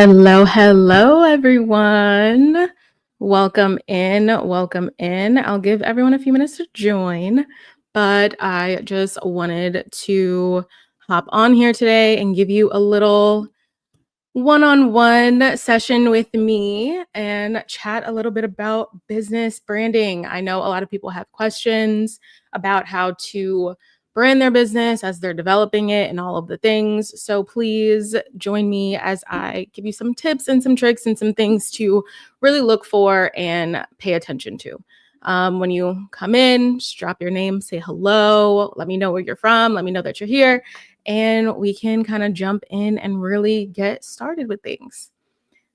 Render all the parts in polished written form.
Hello, hello, everyone. Welcome in. Welcome in. I'll give everyone a few minutes to join, but I just wanted to hop on here today and give you a little one-on-one session with me and chat a little bit about business branding. I know a lot of people have questions about how to brand their business as they're developing it and all of the things. So please join me as I give you some tips and some tricks and some things to really look for and pay attention to. When you come in, just drop your name, say hello, let me know where you're from, let me know that you're here, and we can kind of jump in and really get started with things.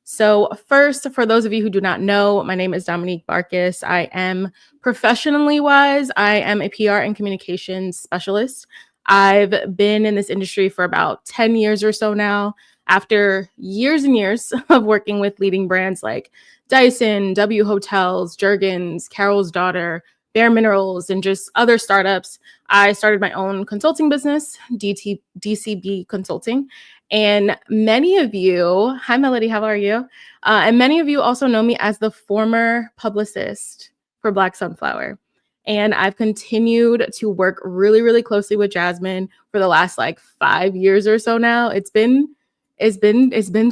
So first, for those of you who do not know, my name is Dominique. I am professionally wise, I am a PR and communications specialist. I've been in this industry for about 10 years or so now, after years and years of working with leading brands like Dyson, W Hotels, Jergens, Carol's Daughter, Bare Minerals, and just other startups. I started my own consulting business, DCB Consulting. And many of you, hi Melody, how are you? And many of you also know me as the former publicist for BLK Sunflower. And I've continued to work really, really closely with Jasmine for the last 5 years or so now. It's been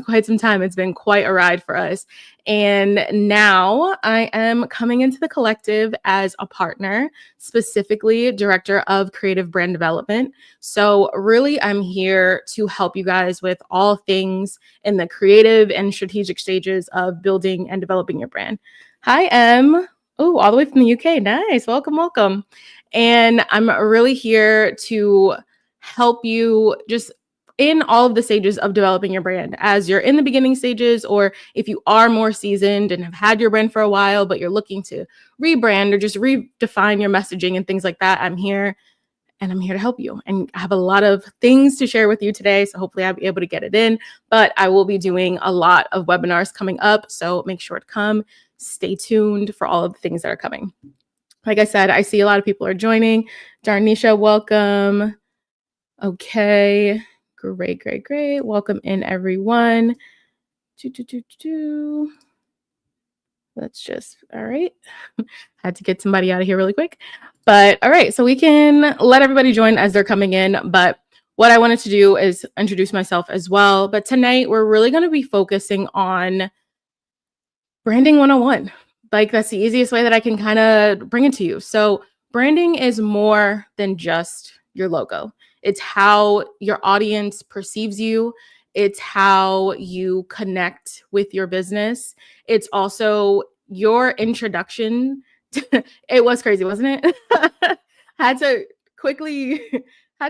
quite some time. It's been quite a ride for us. And now I am coming into the collective as a partner, specifically director of creative brand development. So really, I'm here to help you guys with all things in the creative and strategic stages of building and developing your brand. Hi, Em. Oh, all the way from the UK. Nice. Welcome, welcome. And I'm really here to help you just in all of the stages of developing your brand, as you're in the beginning stages, or if you are more seasoned and have had your brand for a while, but you're looking to rebrand or just redefine your messaging and things like that. I'm here and I'm here to help you. And I have a lot of things to share with you today. So hopefully I'll be able to get it in, but I will be doing a lot of webinars coming up. So make sure to come, stay tuned for all of the things that are coming. Like I said, I see a lot of people are joining. Darnisha, welcome. Okay. Great. Welcome in, everyone. Let's just, all right. Had to get somebody out of here really quick. But all right, so we can let everybody join as they're coming in. But what I wanted to do is introduce myself as well. But tonight, we're really going to be focusing on branding 101. That's the easiest way that I can kind of bring it to you. So branding is more than just your logo. It's how your audience perceives you. It's how you connect with your business. It's also your introduction. It was crazy, wasn't it? had to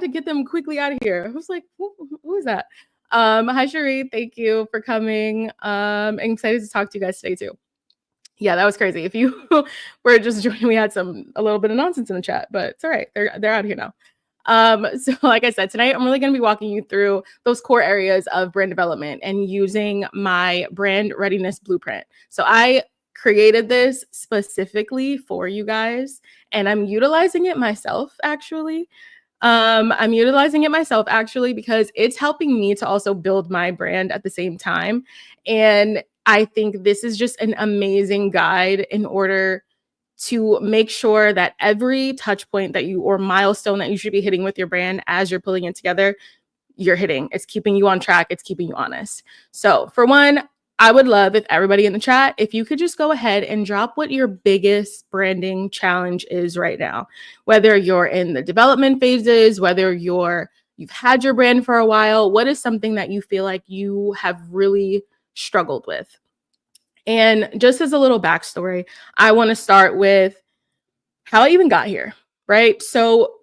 get them quickly out of here. I was like, who is that? Hi, Cherie. Thank you for coming. I'm excited to talk to you guys today too. Yeah, that was crazy. If you were just joining, we had a little bit of nonsense in the chat, but it's all right. They're out here now. So like I said, tonight I'm really going to be walking you through those core areas of brand development and using my brand readiness blueprint. So I created this specifically for you guys, and I'm utilizing it myself actually. Because it's helping me to also build my brand at the same time. And I think this is just an amazing guide in order to make sure that every touch point that you or milestone that you should be hitting with your brand as you're pulling it together, you're hitting. It's keeping you on track. It's keeping you honest. So for one, I would love if everybody in the chat, if you could just go ahead and drop what your biggest branding challenge is right now, whether you're in the development phases, whether you've had your brand for a while, what is something that you feel like you have really struggled with? And just as a little backstory, I want to start with how I even got here, right? So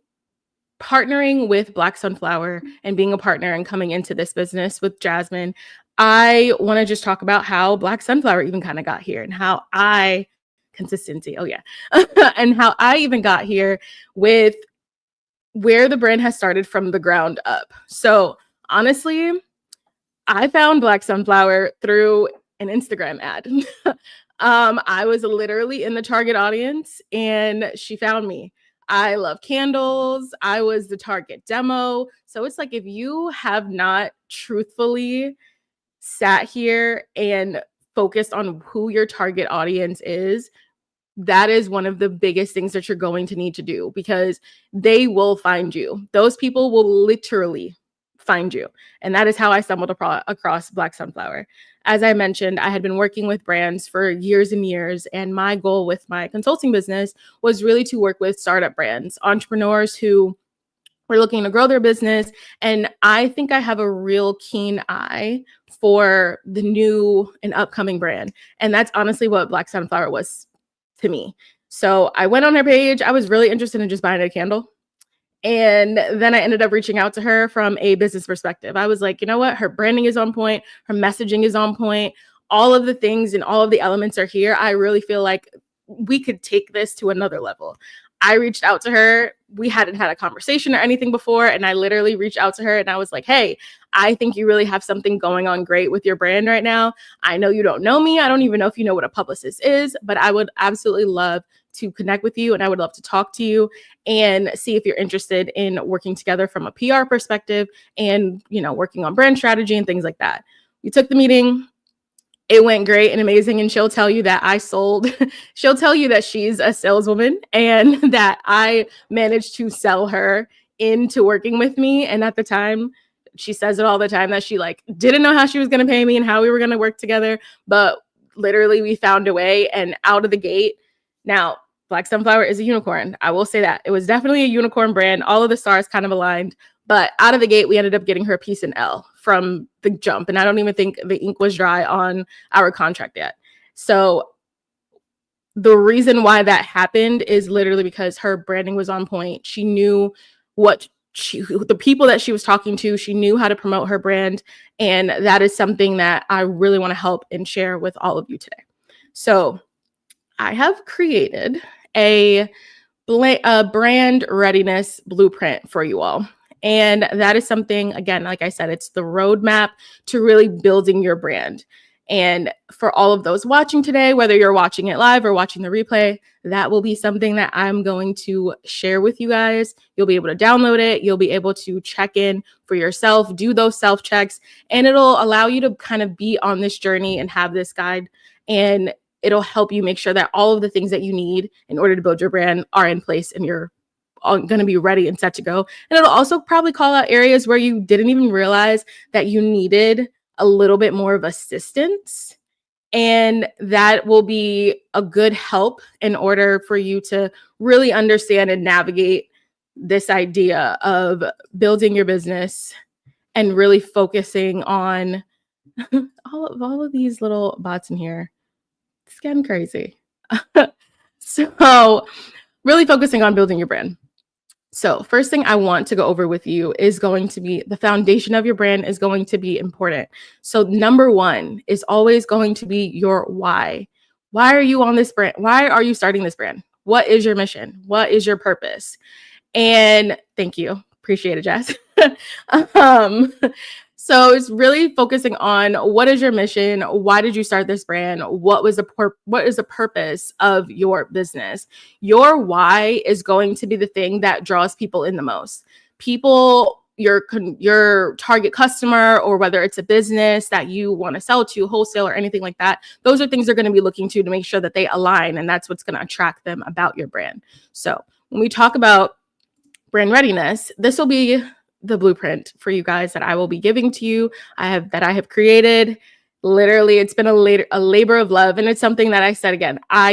partnering with BLK Sunflower and being a partner and coming into this business with Jasmine, I want to just talk about how BLK Sunflower even kind of got here and how consistency. Oh yeah. And how I even got here with where the brand has started from the ground up. So honestly, I found BLK Sunflower through an Instagram ad. I was literally in the target audience and she found me. I love candles. I was the target demo. So it's like, if you have not truthfully sat here and focused on who your target audience is, that is one of the biggest things that you're going to need to do, because they will find you. Those people will literally find you. And that is how I stumbled across Black Sunflower. As I mentioned, I had been working with brands for years and years. And my goal with my consulting business was really to work with startup brands, entrepreneurs who were looking to grow their business. And I think I have a real keen eye for the new and upcoming brand. And that's honestly what Black Sunflower was to me. So I went on her page. I was really interested in just buying a candle. And then I ended up reaching out to her from a business perspective. I was like, you know what? Her branding is on point. Her messaging is on point. All of the things and all of the elements are here. I really feel like we could take this to another level. I reached out to her. We hadn't had a conversation or anything before. And I literally reached out to her and I was like, hey, I think you really have something going on great with your brand right now. I know you don't know me. I don't even know if you know what a publicist is, but I would absolutely love to connect with you. And I would love to talk to you and see if you're interested in working together from a PR perspective and, working on brand strategy and things like that. We took the meeting. It went great and amazing. And she'll tell you that I sold. She'll tell you that she's a saleswoman and that I managed to sell her into working with me. And at the time, she says it all the time that she didn't know how she was going to pay me and how we were going to work together. But literally we found a way, and out of the gate. Now, Black Sunflower is a unicorn. I will say that. It was definitely a unicorn brand. All of the stars kind of aligned. But out of the gate, we ended up getting her a piece in L from the jump. And I don't even think the ink was dry on our contract yet. So the reason why that happened is literally because her branding was on point. She knew the people that she was talking to, she knew how to promote her brand. And that is something that I really want to help and share with all of you today. So I have created a brand readiness blueprint for you all. And that is something, again, like I said, it's the roadmap to really building your brand. And for all of those watching today, whether you're watching it live or watching the replay, that will be something that I'm going to share with you guys. You'll be able to download it. You'll be able to check in for yourself, do those self-checks, and it'll allow you to kind of be on this journey and have this guide. And it'll help you make sure that all of the things that you need in order to build your brand are in place and you're going to be ready and set to go. And it'll also probably call out areas where you didn't even realize that you needed a little bit more of assistance. And that will be a good help in order for you to really understand and navigate this idea of building your business and really focusing on all of these little bots in here. It's getting crazy. So really focusing on building your brand. So first thing I want to go over with you is going to be the foundation of your brand is going to be important. So number one is always going to be your why. Why are you on this brand? Why are you starting this brand? What is your mission? What is your purpose? And thank you. Appreciate it, Jess. So it's really focusing on what is your mission? Why did you start this brand? What is the purpose of your business? Your why is going to be the thing that draws people in the most. People, your target customer, or whether it's a business that you want to sell to, wholesale or anything like that, those are things they're going to be looking to make sure that they align, and that's what's going to attract them about your brand. So when we talk about brand readiness, this will be the blueprint for you guys that I will be giving to you. I have created. Literally, it's been a labor of love, and it's something that I said again, I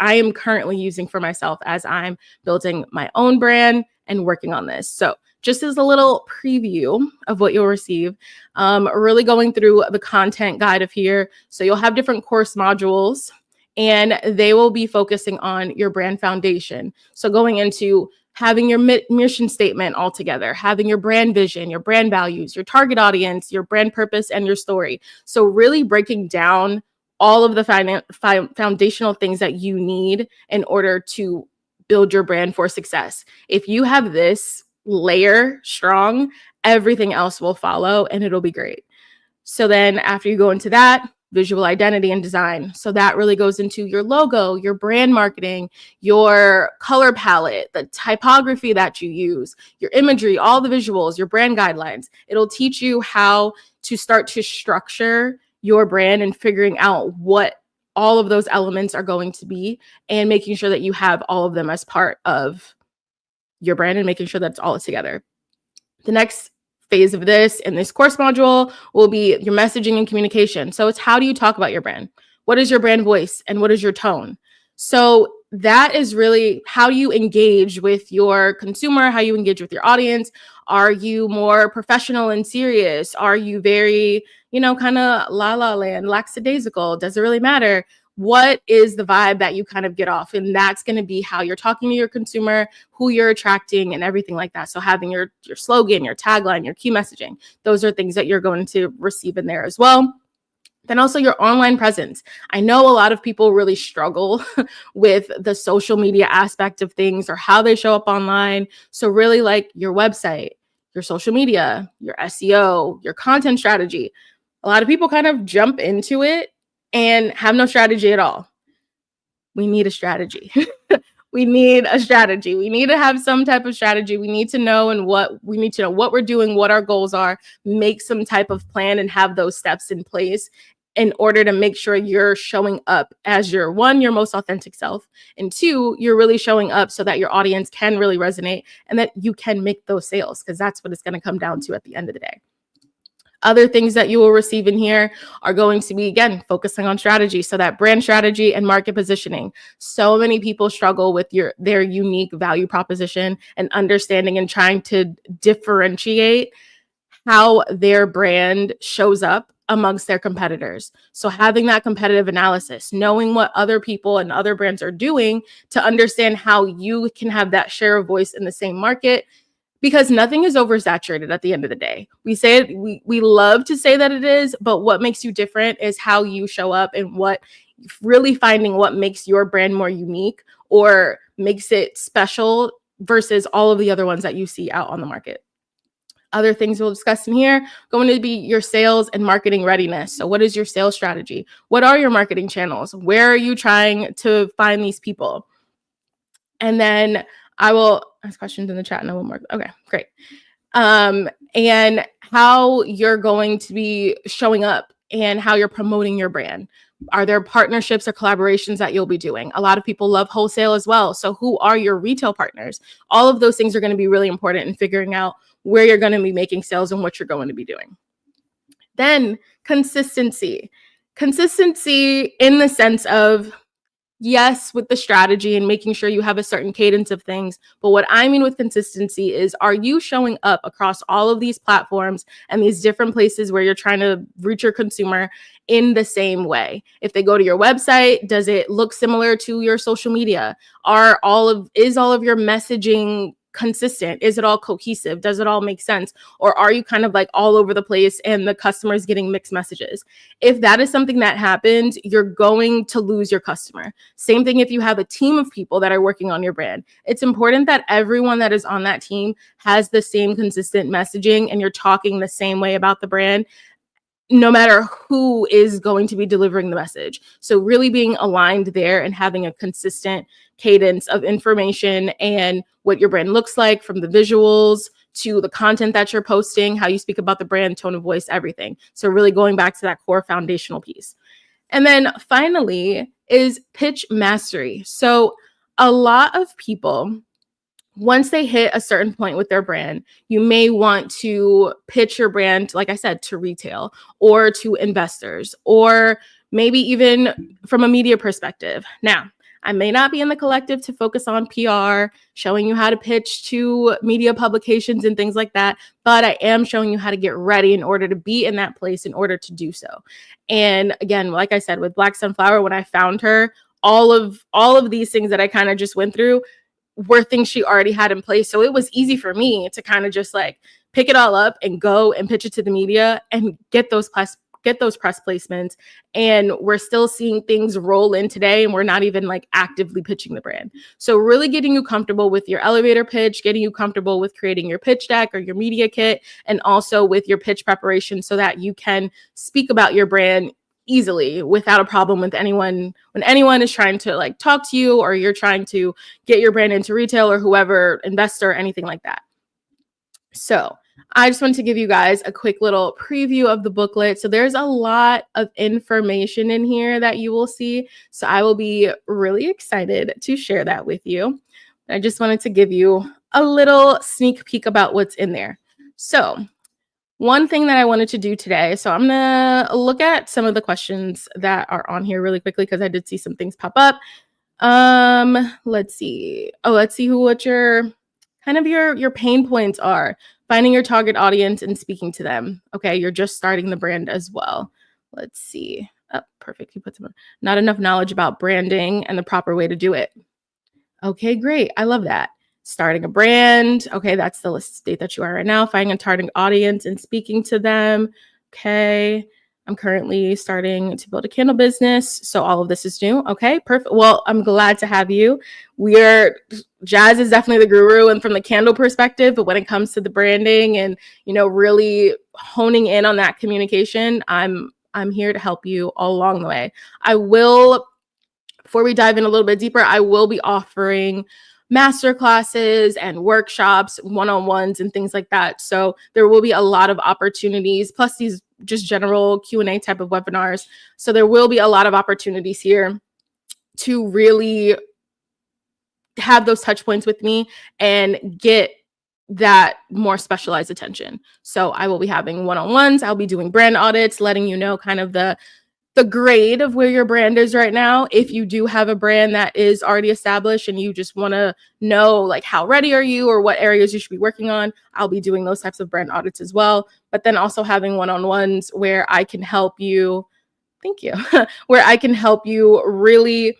am currently using for myself as I'm building my own brand and working on this. So just as a little preview of what you'll receive, really going through the content guide of here. So you'll have different course modules, and they will be focusing on your brand foundation. So going into having your mission statement all together, having your brand vision, your brand values, your target audience, your brand purpose, and your story. So really breaking down all of the foundational things that you need in order to build your brand for success. If you have this layer strong, everything else will follow and it'll be great. So then after you go into that, visual identity and design. So that really goes into your logo, your brand marketing, your color palette, the typography that you use, your imagery, all the visuals, your brand guidelines. It'll teach you how to start to structure your brand and figuring out what all of those elements are going to be, and making sure that you have all of them as part of your brand and making sure that it's all together. The next phase of this in this course module will be your messaging and communication. So it's how do you talk about your brand? What is your brand voice and what is your tone? So that is really how you engage with your consumer, how you engage with your audience. Are you more professional and serious? Are you very, kind of la la land, lackadaisical? Does it really matter? What is the vibe that you kind of get off? And that's going to be how you're talking to your consumer, who you're attracting, and everything like that. So having your slogan, your tagline, your key messaging, those are things that you're going to receive in there as well. Then also your online presence. I know a lot of people really struggle with the social media aspect of things or how they show up online. So really like your website, your social media, your SEO, your content strategy. A lot of people kind of jump into it and have no strategy at all. We need a strategy. We need a strategy. We need to have some type of strategy. We need to know what we're doing, what our goals are, make some type of plan and have those steps in place in order to make sure you're showing up as your most authentic self, and two, you're really showing up so that your audience can really resonate and that you can make those sales, because that's what it's going to come down to at the end of the day. Other things that you will receive in here are going to be, again, focusing on strategy. So that brand strategy and market positioning. So many people struggle with their unique value proposition and understanding and trying to differentiate how their brand shows up amongst their competitors. So having that competitive analysis, knowing what other people and other brands are doing to understand how you can have that share of voice in the same market, because nothing is oversaturated at the end of the day. We say it, we love to say that it is, but what makes you different is how you show up and what really finding what makes your brand more unique or makes it special versus all of the other ones that you see out on the market. Other things we'll discuss in here going to be your sales and marketing readiness. So what is your sales strategy? What are your marketing channels? Where are you trying to find these people? And then I will ask questions in the chat and I will mark. Okay, great. And how you're going to be showing up and how you're promoting your brand. Are there partnerships or collaborations that you'll be doing? A lot of people love wholesale as well. So who are your retail partners? All of those things are going to be really important in figuring out where you're going to be making sales and what you're going to be doing. Then consistency. Consistency in the sense of, yes, with the strategy and making sure you have a certain cadence of things. But what I mean with consistency is, are you showing up across all of these platforms and these different places where you're trying to reach your consumer in the same way? If they go to your website, does it look similar to your social media? Is all of your messaging consistent? Is it all cohesive? Does it all make sense? Or are you kind of like all over the place and the customer's getting mixed messages? If that is something that happens, you're going to lose your customer. Same thing if you have a team of people that are working on your brand. It's important that everyone that is on that team has the same consistent messaging and you're talking the same way about the brand, no matter who is going to be delivering the message. So really being aligned there and having a consistent cadence of information and what your brand looks like, from the visuals to the content that you're posting, how you speak about the brand, tone of voice, everything. So really going back to that core foundational piece. And then finally is pitch mastery. So a lot of people, once they hit a certain point with their brand, you may want to pitch your brand, like I said, to retail or to investors, or maybe even from a media perspective. Now, I may not be in the collective to focus on PR, showing you how to pitch to media publications and things like that, but I am showing you how to get ready in order to be in that place in order to do so. And again, like I said, with BLK Sunflower, when I found her, all of these things that I kind of just went through were things she already had in place. So it was easy for me to kind of just like pick it all up and go and pitch it to the media and get those press placements. And we're still seeing things roll in today, and we're not even like actively pitching the brand. So really getting you comfortable with your elevator pitch, getting you comfortable with creating your pitch deck or your media kit, and also with your pitch preparation so that you can speak about your brand easily without a problem with anyone when anyone is trying to like talk to you, or you're trying to get your brand into retail or whoever, investor, anything like that. So I just wanted to give you guys a quick little preview of the booklet. So there's a lot of information in here that you will see. So I will be really excited to share that with you. I just wanted to give you a little sneak peek about what's in there. So one thing that I wanted to do today, so I'm gonna look at some of the questions that are on here really quickly because I did see some things pop up. Let's see. Let's see what your kind of your pain points are. Finding your target audience and speaking to them. Okay, you're just starting the brand as well. Let's see. Oh, perfect. You put some. Not enough knowledge about branding and the proper way to do it. Okay, great. I love that. Starting a brand. Okay, that's the state that you are right now. Finding a target audience and speaking to them. Okay. I'm currently starting to build a candle business. So all of this is new. Okay, perfect. Well, I'm glad to have you. Jazz is definitely the guru and from the candle perspective, but when it comes to the branding and, really honing in on that communication, I'm here to help you all along the way. Before we dive in a little bit deeper, I will be offering master classes and workshops, one-on-ones and things like that. So there will be a lot of opportunities, plus these just general Q&A type of webinars. So there will be a lot of opportunities here to really have those touch points with me and get that more specialized attention. So I will be having one-on-ones. I'll be doing brand audits, letting you know kind of the grade of where your brand is right now. If you do have a brand that is already established and you just want to know like how ready are you or what areas you should be working on, I'll be doing those types of brand audits as well. But then also having one-on-ones where I can help you, thank you, where I can help you really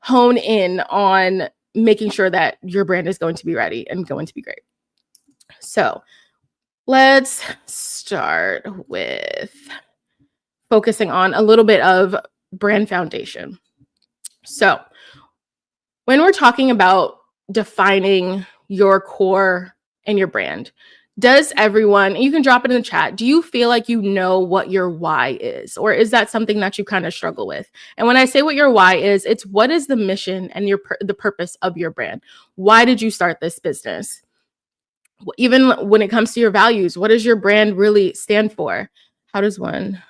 hone in on making sure that your brand is going to be ready and going to be great. So let's start with focusing on a little bit of brand foundation. So when we're talking about defining your core and your brand, does everyone, you can drop it in the chat, do you feel like you know what your why is? Or is that something that you kind of struggle with? And when I say what your why is, it's what is the mission and the purpose of your brand? Why did you start this business? Even when it comes to your values, what does your brand really stand for? How does one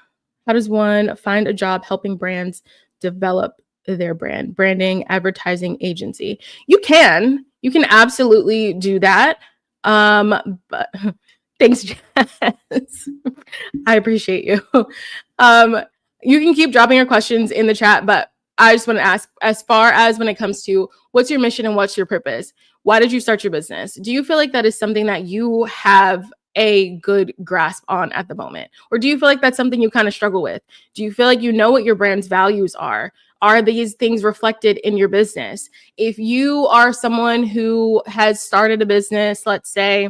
find a job helping brands develop their brand? Branding, advertising agency. You can absolutely do that. But thanks, Jess. I appreciate you. You can keep dropping your questions in the chat, but I just want to ask, as far as when it comes to what's your mission and what's your purpose? Why did you start your business? Do you feel like that is something that you have a good grasp on at the moment? Or do you feel like that's something you kind of struggle with? Do you feel like you know what your brand's values are? Are these things reflected in your business? If you are someone who has started a business, let's say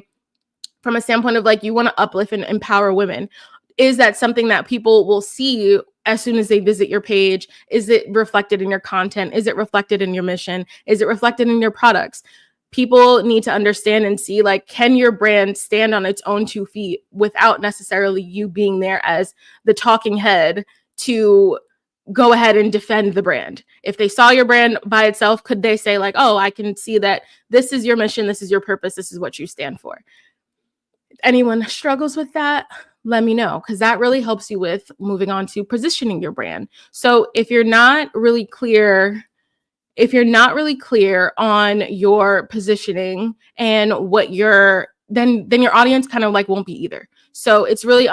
from a standpoint of like you want to uplift and empower women, is that something that people will see as soon as they visit your page? Is it reflected in your content? Is it reflected in your mission? Is it reflected in your products? People need to understand and see, like, can your brand stand on its own 2 feet without necessarily you being there as the talking head to go ahead and defend the brand? If they saw your brand by itself, could they say like, oh, I can see that this is your mission, this is your purpose, this is what you stand for? If anyone struggles with that, let me know, because that really helps you with moving on to positioning your brand. So if you're not really clear on your positioning and what then your audience kind of like won't be either. So it's really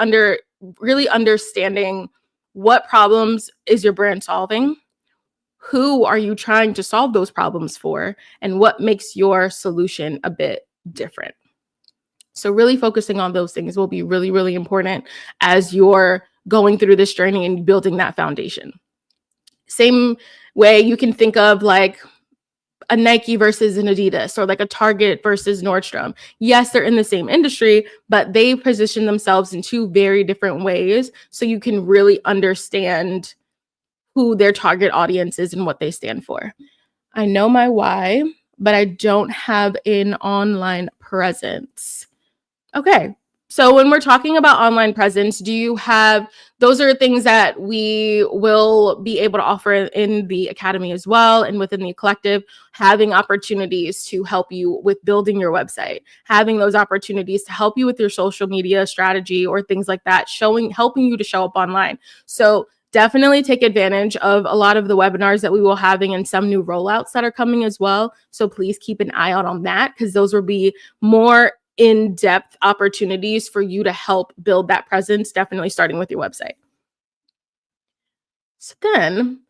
understanding what problems is your brand solving, who are you trying to solve those problems for, and what makes your solution a bit different. So really focusing on those things will be really, really important as you're going through this journey and building that foundation. Same way you can think of like a Nike versus an Adidas, or like a Target versus Nordstrom. Yes, they're in the same industry, but they position themselves in 2 very different ways. So you can really understand who their target audience is and what they stand for. I know my why, but I don't have an online presence. Okay, So when we're talking about online presence, those are things that we will be able to offer in the academy as well, and within the collective, having opportunities to help you with building your website, having those opportunities to help you with your social media strategy or things like that, helping you to show up online. So definitely take advantage of a lot of the webinars that we will having and some new rollouts that are coming as well. So please keep an eye out on that, because those will be more in-depth opportunities for you to help build that presence, definitely starting with your website. So then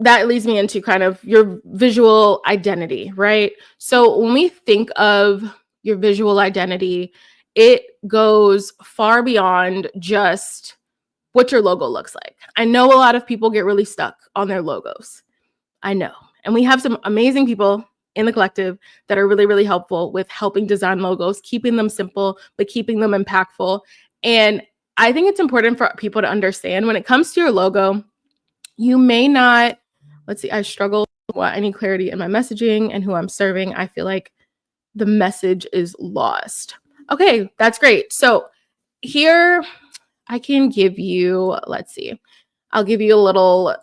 that leads me into kind of your visual identity, right? So when we think of your visual identity, it goes far beyond just what your logo looks like. I know a lot of people get really stuck on their logos. I know. And we have some amazing people in the collective that are really, really helpful with helping design logos, keeping them simple, but keeping them impactful. And I think it's important for people to understand when it comes to your logo, you may not, let's see, I struggle with any clarity in my messaging and who I'm serving. I feel like the message is lost. Okay, that's great. So here I can give you, let's see, I'll give you a little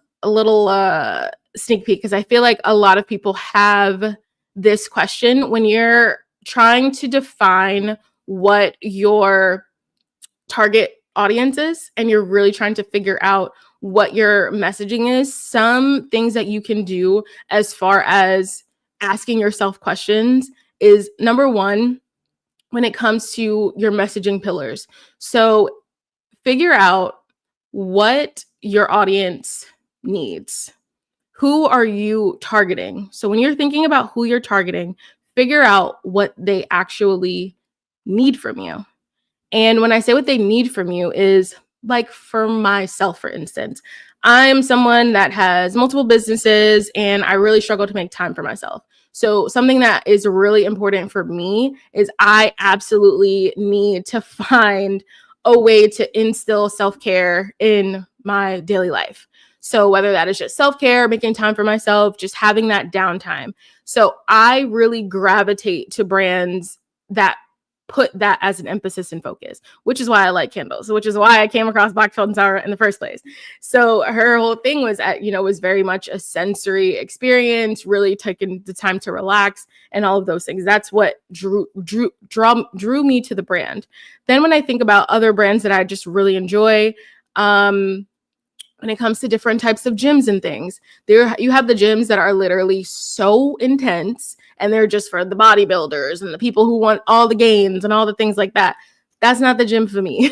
sneak peek, because I feel like a lot of people have this question when you're trying to define what your target audience is and you're really trying to figure out what your messaging is. Some things that you can do as far as asking yourself questions is, number one, when it comes to your messaging pillars. So figure out what your audience needs. Who are you targeting? So when you're thinking about who you're targeting, figure out what they actually need from you. And when I say what they need from you is, like, for myself, for instance, I'm someone that has multiple businesses and I really struggle to make time for myself. So something that is really important for me is I absolutely need to find a way to instill self-care in my daily life. So whether that is just self-care, making time for myself, just having that downtime. So I really gravitate to brands that put that as an emphasis and focus, which is why I like candles, which is why I came across BLK Sunflower in the first place. So her whole thing was was very much a sensory experience, really taking the time to relax and all of those things. That's what drew me to the brand. Then when I think about other brands that I just really enjoy, when it comes to different types of gyms and things, you have the gyms that are literally so intense and they're just for the bodybuilders and the people who want all the gains and all the things like that. That's not the gym for me.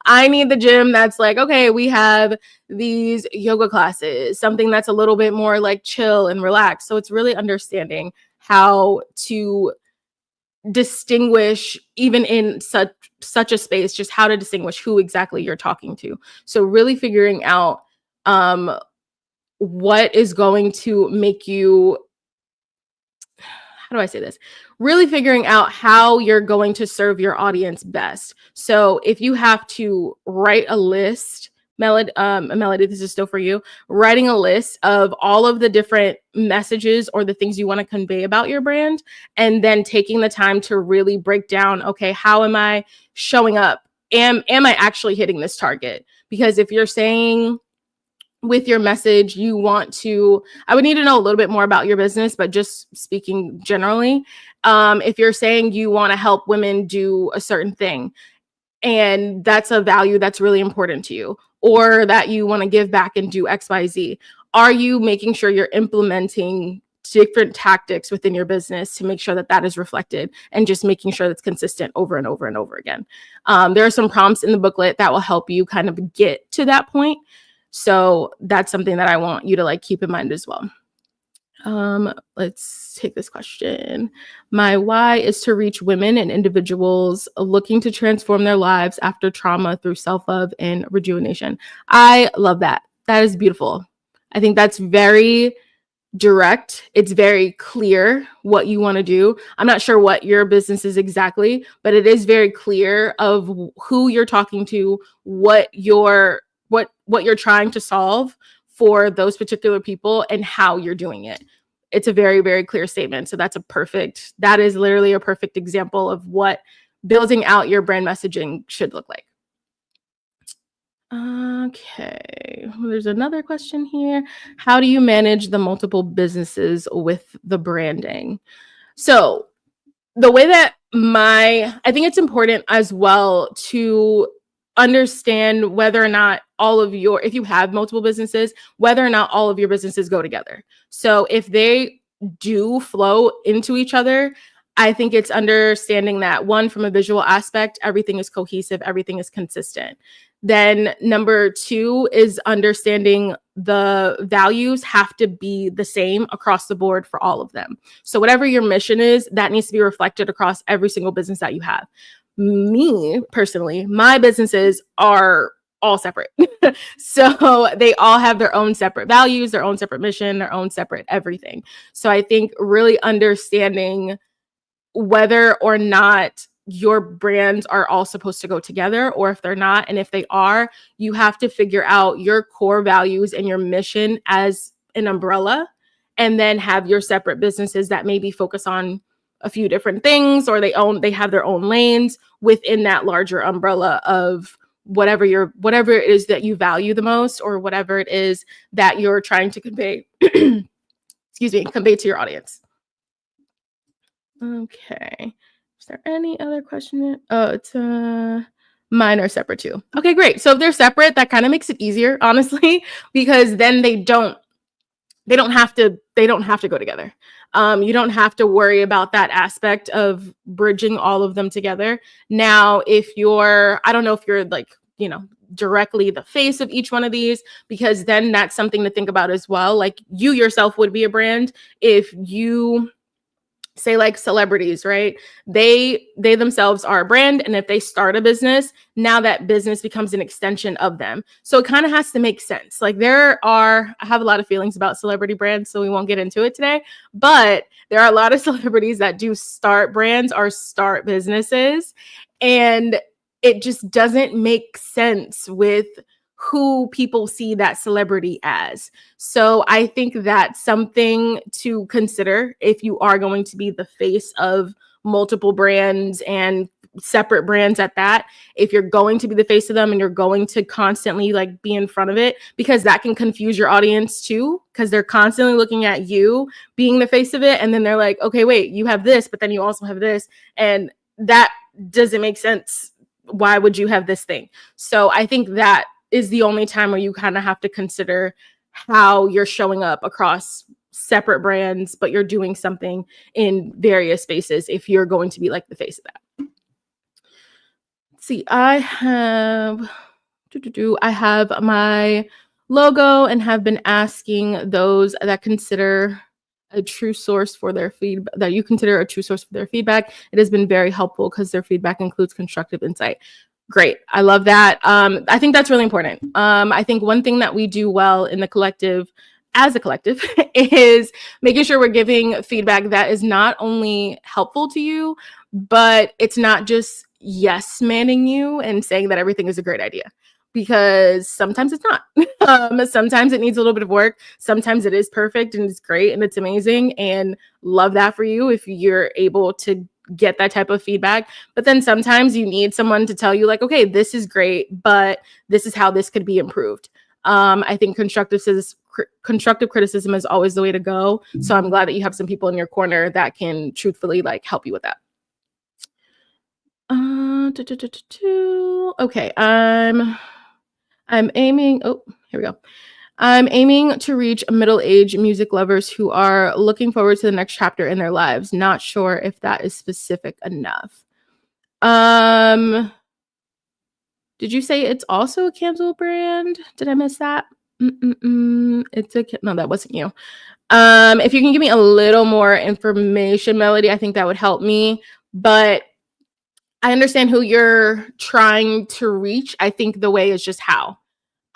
I need the gym that's like, okay, we have these yoga classes, something that's a little bit more like chill and relaxed. So it's really understanding how to distinguish, even in such a space, just how to distinguish who exactly you're talking to. So really figuring out what is going to make you, how do I say this? Really figuring out how you're going to serve your audience best. So if you have to write a list, Melody, this is still for you, writing a list of all of the different messages or the things you want to convey about your brand, and then taking the time to really break down, okay, how am I showing up? Am I actually hitting this target? Because if you're saying with your message, I would need to know a little bit more about your business, but just speaking generally, if you're saying you want to help women do a certain thing, and that's a value that's really important to you, or that you want to give back and do XYZ, are you making sure you're implementing different tactics within your business to make sure that that is reflected, and just making sure that's consistent over and over and over again? There are some prompts in the booklet that will help you kind of get to that point. So that's something that I want you to keep in mind as well. Let's take this question. My why is to reach women and individuals looking to transform their lives after trauma through self-love and rejuvenation. I love that. That is beautiful. I think that's very direct. It's very clear what you want to do. I'm not sure what your business is exactly, but it is very clear of who you're talking to, what you're trying to solve for those particular people, and how you're doing it. It's a very, very clear statement. So that is literally a perfect example of what building out your brand messaging should look like. Okay, there's another question here. How do you manage the multiple businesses with the branding? So the way that I think it's important as well to understand whether or not if you have multiple businesses, whether or not all of your businesses go together. So if they do flow into each other, I think it's understanding that one, from a visual aspect, everything is cohesive, everything is consistent. Then number two is understanding the values have to be the same across the board for all of them. So whatever your mission is, that needs to be reflected across every single business that you have. Me personally, my businesses are all separate. So they all have their own separate values, their own separate mission, their own separate everything. So I think really understanding whether or not your brands are all supposed to go together, or if they're not. And if they are, you have to figure out your core values and your mission as an umbrella, and then have your separate businesses that maybe focus on a few different things, or they have their own lanes within that larger umbrella of whatever it is that you value the most, or whatever it is that you're trying to convey convey to your audience. Okay. Is there any other question? Oh, it's mine are separate too. Okay, great. So if they're separate, that kind of makes it easier, honestly, because then they don't have to go together. You don't have to worry about that aspect of bridging all of them together. Now, I don't know if you're like, directly the face of each one of these, because then that's something to think about as well. Like, you yourself would be a brand if you say, like, celebrities, right? They themselves are a brand. And if they start a business, now that business becomes an extension of them. So it kind of has to make sense. Like, I have a lot of feelings about celebrity brands, so we won't get into it today, but there are a lot of celebrities that do start brands or start businesses. And it just doesn't make sense with who people see that celebrity as. So I think that's something to consider if you are going to be the face of multiple brands and separate brands at that. If you're going to be the face of them and you're going to constantly like be in front of it, because that can confuse your audience too, because they're constantly looking at you being the face of it. And then they're like, okay, wait, you have this, but then you also have this. And that doesn't make sense. Why would you have this thing? So I think that is the only time where you kind of have to consider how you're showing up across separate brands, but you're doing something in various spaces if you're going to be like the face of that. Let's see, I have my logo and have been asking those that consider a true source for their feedback, that you consider a true source for their feedback. It has been very helpful because their feedback includes constructive insight. Great. I love that. I think that's really important. I think one thing that we do well in the collective, as a collective, is making sure we're giving feedback that is not only helpful to you, but it's not just yes manning you and saying that everything is a great idea, because sometimes it's not. Sometimes it needs a little bit of work. Sometimes it is perfect and it's great and it's amazing, and love that for you if you're able to get that type of feedback. But then sometimes you need someone to tell you, like, okay, this is great, but this is how this could be improved. I think constructive criticism is always the way to go. So I'm glad that you have some people in your corner that can truthfully like help you with that. Okay, I'm aiming. Oh, here we go. I'm aiming to reach middle-aged music lovers who are looking forward to the next chapter in their lives. Not sure if that is specific enough. Did you say it's also a candle brand? Did I miss that? No, that wasn't you. If you can give me a little more information, Melody, I think that would help me. But I understand who you're trying to reach. I think the way is just how.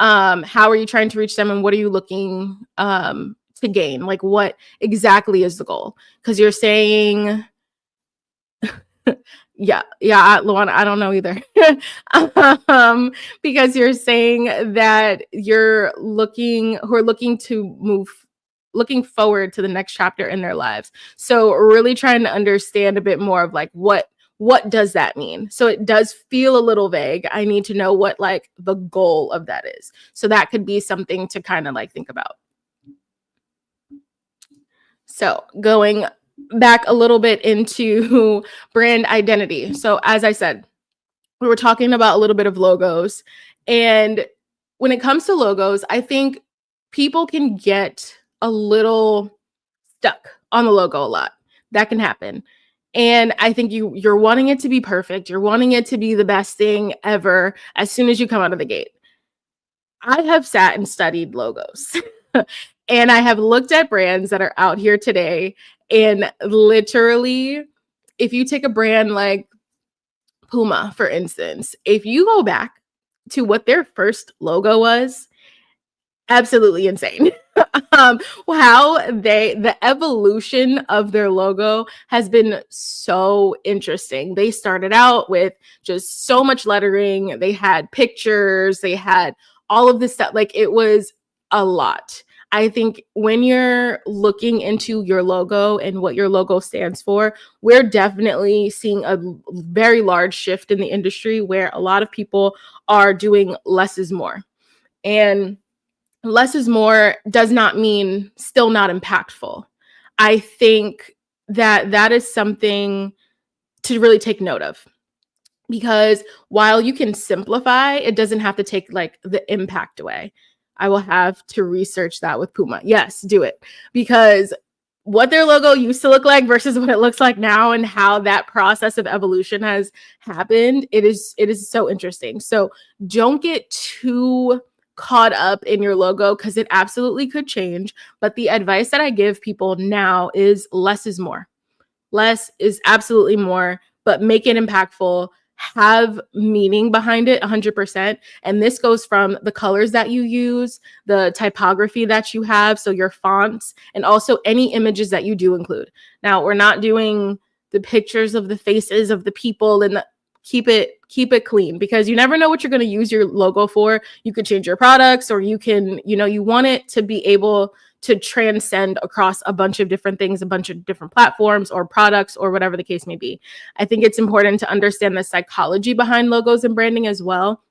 How are you trying to reach them, and what are you looking to gain? Like, what exactly is the goal? Because you're saying, Luana, I don't know either. Because you're saying that you're looking forward to the next chapter in their lives. So really trying to understand a bit more of like what what does that mean? So it does feel a little vague. I need to know what like the goal of that is. So that could be something to kind of like think about. So going back a little bit into brand identity. So as I said, we were talking about a little bit of logos. And when it comes to logos, I think people can get a little stuck on the logo a lot. That can happen. And I think you're wanting it to be perfect. You're wanting it to be the best thing ever as soon as you come out of the gate. I have sat and studied logos and I have looked at brands that are out here today. And literally, if you take a brand like Puma, for instance, if you go back to what their first logo was, absolutely insane. How the evolution of their logo has been so interesting. They started out with just so much lettering. They had pictures, they had all of this stuff. Like it was a lot. I think when you're looking into your logo and what your logo stands for, we're definitely seeing a very large shift in the industry where a lot of people are doing less is more. And less is more does not mean still not impactful. I think that that is something to really take note of, because while you can simplify, it doesn't have to take like the impact away. I will have to research that with Puma. Yes, do it, because what their logo used to look like versus what it looks like now and how that process of evolution has happened, it is so interesting. So don't get too caught up in your logo because it absolutely could change. But the advice that I give people now is less is more. Less is absolutely more, but make it impactful, have meaning behind it 100%. And this goes from the colors that you use, the typography that you have, so your fonts, and also any images that you do include. Now, we're not doing the pictures of the faces of the people and keep it clean, because you never know what you're going to use your logo for. You could change your products, or you can, you want it to be able to transcend across a bunch of different things, a bunch of different platforms or products or whatever the case may be. I think it's important to understand the psychology behind logos and branding as well,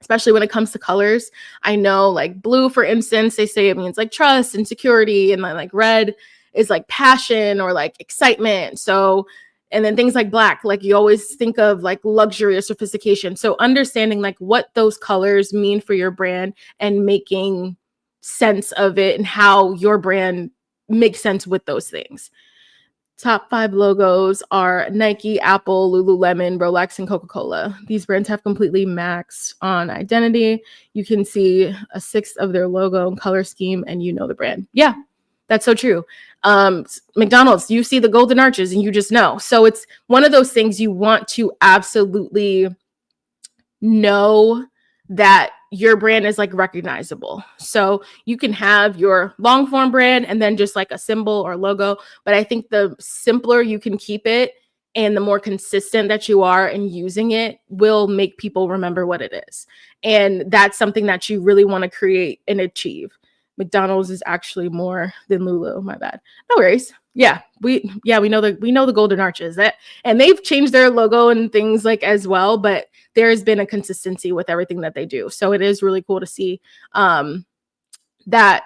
especially when it comes to colors. I know like blue, for instance, they say it means like trust and security, and then like red is like passion or like excitement. So, and then things like black, like you always think of like luxury or sophistication. So understanding like what those colors mean for your brand and making sense of it and how your brand makes sense with those things. Top 5 logos are Nike, Apple, Lululemon, Rolex, and Coca-Cola. These brands have completely maxed on identity. You can see a sixth of their logo and color scheme, and you know the brand. Yeah, that's so true. McDonald's, you see the golden arches and you just know. So it's one of those things you want to absolutely know that your brand is like recognizable. So you can have your long form brand and then just like a symbol or logo. But I think the simpler you can keep it and the more consistent that you are in using it will make people remember what it is. And that's something that you really want to create and achieve. McDonald's is actually more than Lulu. My bad. No worries. Yeah, we know the golden arches, that, and they've changed their logo and things like as well, but there's been a consistency with everything that they do. So it is really cool to see that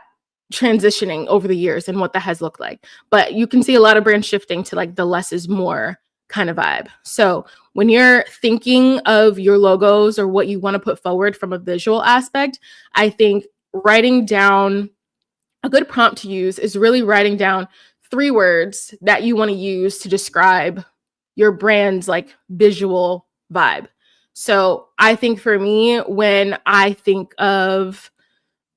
transitioning over the years and what that has looked like. But you can see a lot of brands shifting to like the less is more kind of vibe. So when you're thinking of your logos or what you want to put forward from a visual aspect, I think writing down a good prompt to use is really writing down 3 words that you want to use to describe your brand's like visual vibe. So I think for me, when I think of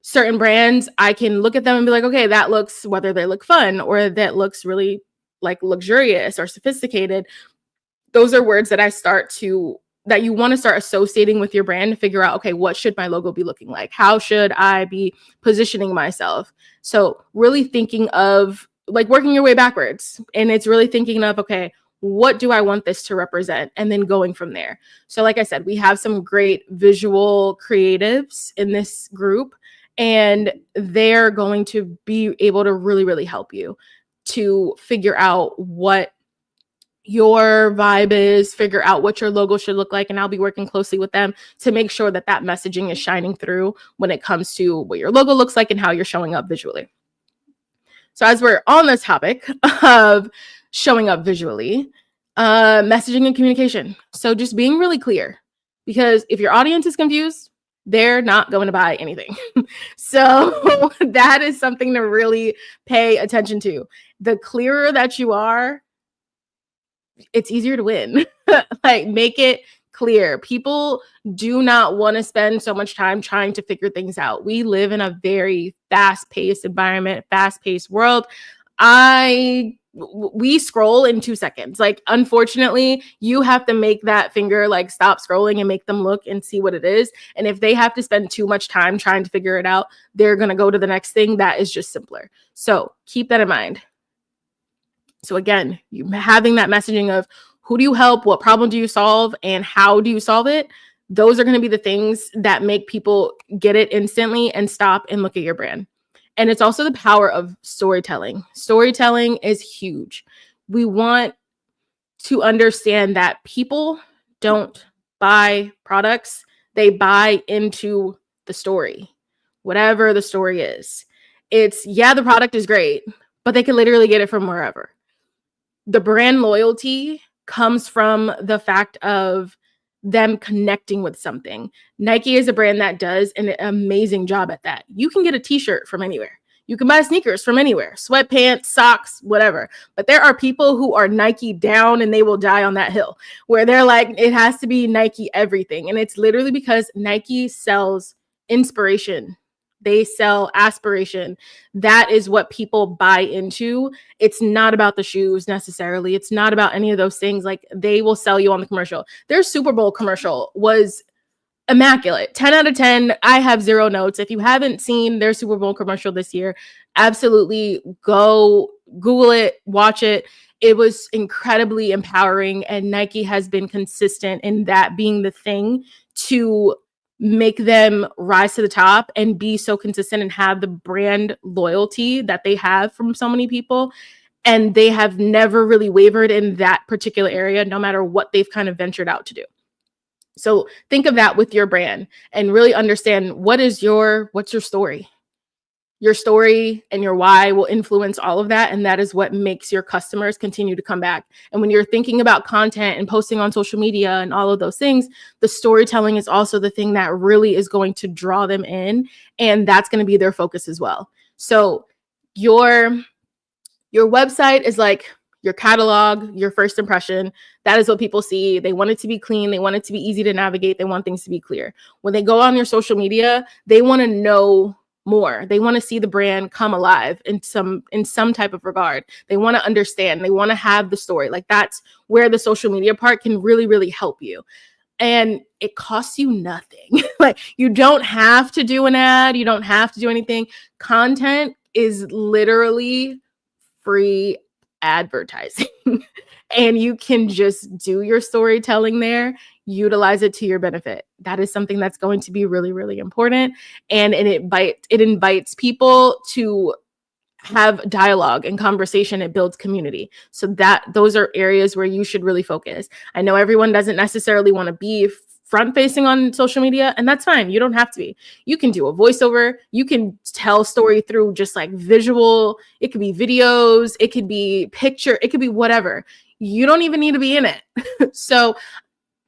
certain brands, I can look at them and be like, okay, that looks, whether they look fun or that looks really like luxurious or sophisticated. Those are words that that you want to start associating with your brand to figure out, okay, what should my logo be looking like? How should I be positioning myself? So really thinking of like working your way backwards. And it's really thinking of, okay, what do I want this to represent? And then going from there. So like I said, we have some great visual creatives in this group, and they're going to be able to really, really help you to figure out what your vibe is, figure out what your logo should look like, and I'll be working closely with them to make sure that that messaging is shining through when it comes to what your logo looks like and how you're showing up visually. So as we're on this topic of showing up visually, messaging and communication. So just being really clear, because if your audience is confused, they're not going to buy anything. So that is something to really pay attention to. The clearer that you are, it's easier to win. Like, make it clear. People do not want to spend so much time trying to figure things out. We live in a very fast-paced environment, fast-paced world. We scroll in 2 seconds. Like, unfortunately, you have to make that finger like stop scrolling and make them look and see what it is. And if they have to spend too much time trying to figure it out, they're going to go to the next thing that is just simpler. So keep that in mind. So again, you having that messaging of who do you help, what problem do you solve, and how do you solve it? Those are going to be the things that make people get it instantly and stop and look at your brand. And it's also the power of storytelling. Storytelling is huge. We want to understand that people don't buy products. They buy into the story, whatever the story is. It's, yeah, the product is great, but they can literally get it from wherever. The brand loyalty comes from the fact of them connecting with something. Nike is a brand that does an amazing job at that. You can get a t-shirt from anywhere. You can buy sneakers from anywhere, sweatpants, socks, whatever. But there are people who are Nike down and they will die on that hill, where they're like, it has to be Nike everything. And it's literally because Nike sells inspiration. They sell aspiration. That is what people buy into. It's not about the shoes necessarily. It's not about any of those things. Like, they will sell you on the commercial. Their Super Bowl commercial was immaculate. 10 out of 10. I have 0 notes. If you haven't seen their Super Bowl commercial this year, absolutely go Google it, watch it. It was incredibly empowering, and Nike has been consistent in that being the thing to make them rise to the top and be so consistent and have the brand loyalty that they have from so many people. And they have never really wavered in that particular area, no matter what they've kind of ventured out to do. So think of that with your brand and really understand what's your story. Your story and your why will influence all of that. And that is what makes your customers continue to come back. And when you're thinking about content and posting on social media and all of those things, the storytelling is also the thing that really is going to draw them in. And that's going to be their focus as well. So your website is like your catalog, your first impression. That is what people see. They want it to be clean. They want it to be easy to navigate. They want things to be clear. When they go on your social media, they want to know more. They want to see the brand come alive in some type of regard. They want to understand. They want to have the story. Like, that's where the social media part can really, really help you. And it costs you nothing. Like, you don't have to do an ad. You don't have to do anything. Content is literally free advertising. And you can just do your storytelling there, utilize it to your benefit. That is something that's going to be really, really important. And it invites people to have dialogue and conversation. It builds community. So those are areas where you should really focus. I know everyone doesn't necessarily want to be front facing on social media, and that's fine. You don't have to be. You can do a voiceover. You can tell story through just like visual. It could be videos. It could be picture. It could be whatever. You don't even need to be in it. So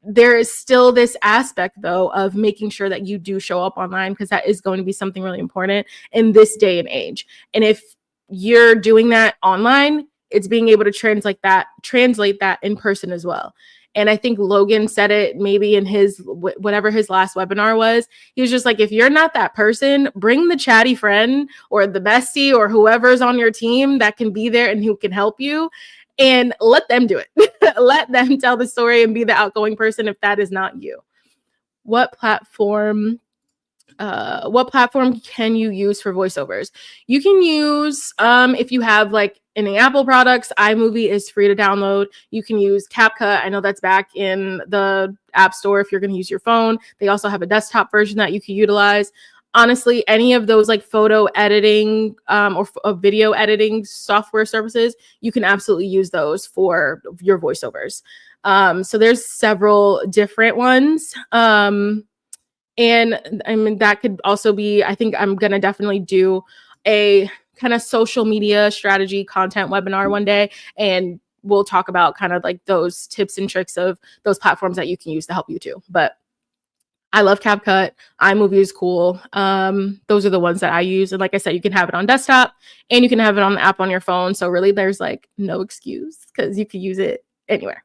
there is still this aspect, though, of making sure that you do show up online, because that is going to be something really important in this day and age. And if you're doing that online, it's being able to translate that in person as well. And I think Logan said it maybe in his, whatever his last webinar was. He was just like, if you're not that person, bring the chatty friend or the bestie or whoever's on your team that can be there and who can help you, and let them do it. Let them tell the story and be the outgoing person if that is not you. What platform can you use for voiceovers? You can use, if you have like any Apple products, iMovie is free to download. You can use CapCut. I know that's back in the App Store if you're going to use your phone. They also have a desktop version that you can utilize. honestly, any of those like photo editing or video editing software services, you can absolutely use those for your voiceovers. So there's several different ones. And I mean, that could also be, I think I'm going to definitely do a kind of social media strategy content webinar one day. And we'll talk about kind of like those tips and tricks of those platforms that you can use to help you too. But I love CapCut. iMovie is cool. Those are the ones that I use. And like I said, you can have it on desktop and you can have it on the app on your phone. So really there's like no excuse because you can use it anywhere.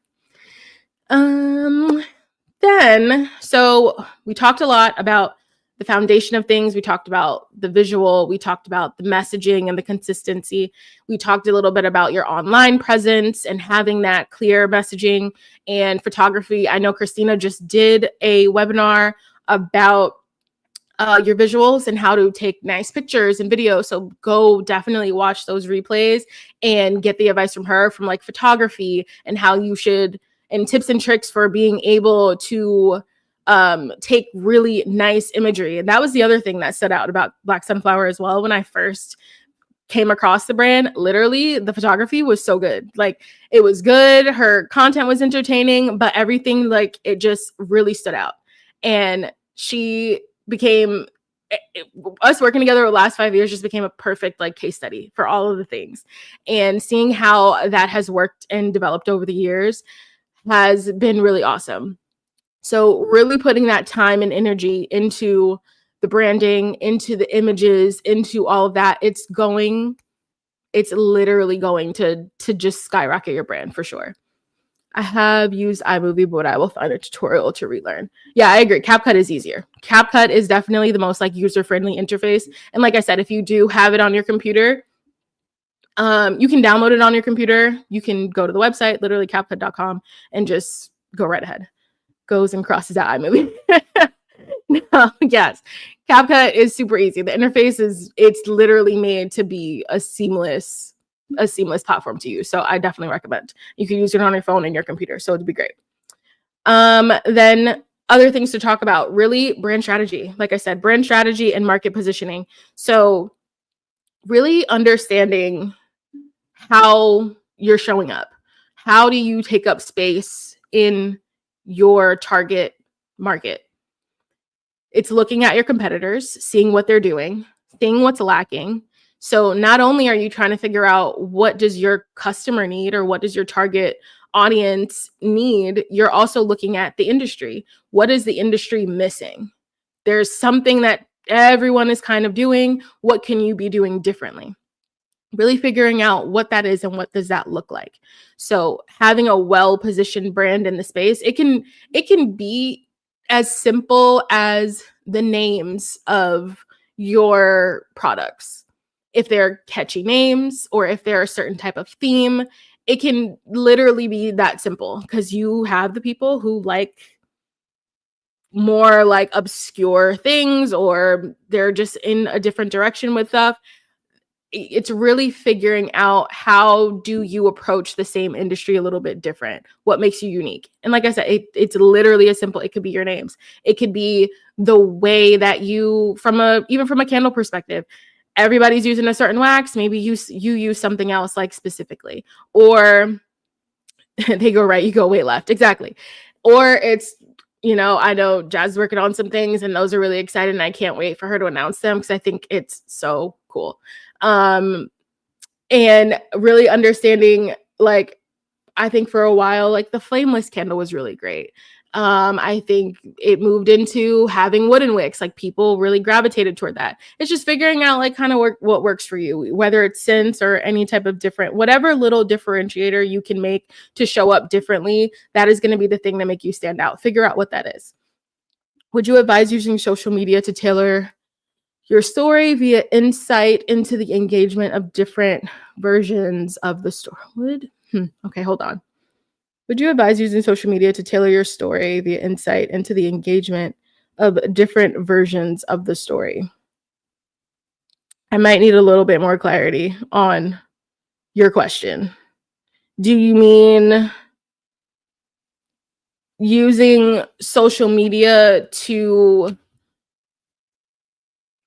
So we talked a lot about the foundation of things. We talked about the visual. We talked about the messaging and the consistency. We talked a little bit about your online presence and having that clear messaging and photography. I know Christina just did a webinar about your visuals and how to take nice pictures and videos. So go definitely watch those replays and get the advice from her from like photography and how you should, and tips and tricks for being able to take really nice imagery. And that was the other thing that stood out about Black Sunflower as well. When I first came across the brand, literally the photography was so good. Like it was good. Her content was entertaining, but everything, like it just really stood out. And she became, us working together the last 5 years just became a perfect like case study for all of the things. And seeing how that has worked and developed over the years has been really awesome. So really putting that time and energy into the branding, into the images, into all of that, it's literally going to just skyrocket your brand for sure. I have used iMovie, but I will find a tutorial to relearn. Yeah, I agree. CapCut is easier. CapCut is definitely the most like user-friendly interface. And like I said, if you do have it on your computer, you can download it on your computer. You can go to the website, literally CapCut.com, and just go right ahead. Goes and crosses out iMovie. No, yes. CapCut is super easy. The interface it's literally made to be a seamless platform to use. So I definitely recommend. You can use it on your phone and your computer. So it'd be great. Then other things to talk about, really brand strategy. Like I said, brand strategy and market positioning. So really understanding how you're showing up. How do you take up space in your target market? It's looking at your competitors, seeing what they're doing, seeing what's lacking. So not only are you trying to figure out what does your customer need or what does your target audience need, you're also looking at the industry. What is the industry missing? There's something that everyone is kind of doing. What can you be doing differently? Really figuring out what that is and what does that look like. So having a well-positioned brand in the space, it can be as simple as the names of your products. If they're catchy names or if they're a certain type of theme, it can literally be that simple because you have the people who like more like obscure things or they're just in a different direction with stuff. It's really figuring out how do you approach the same industry a little bit different. What makes you unique? And like I said, it's literally as simple. It could be your names. It could be the way that you, even from a candle perspective, everybody's using a certain wax. Maybe you use something else like specifically, or they go right, you go way left. Exactly. Or it's, I know Jazz is working on some things and those are really excited and I can't wait for her to announce them because I think it's so cool. And really understanding, like, I think for a while, like the flameless candle was really great. I think it moved into having wooden wicks. Like people really gravitated toward that. It's just figuring out like kind of what works for you, whether it's scents or any type of different, whatever little differentiator you can make to show up differently. That is going to be the thing that make you stand out. Figure out what that is. Would you advise using social media to tailor your story via insight into the engagement of different versions of the story? Okay, hold on. Would you advise using social media to tailor your story via insight into the engagement of different versions of the story? I might need a little bit more clarity on your question. Do you mean using social media to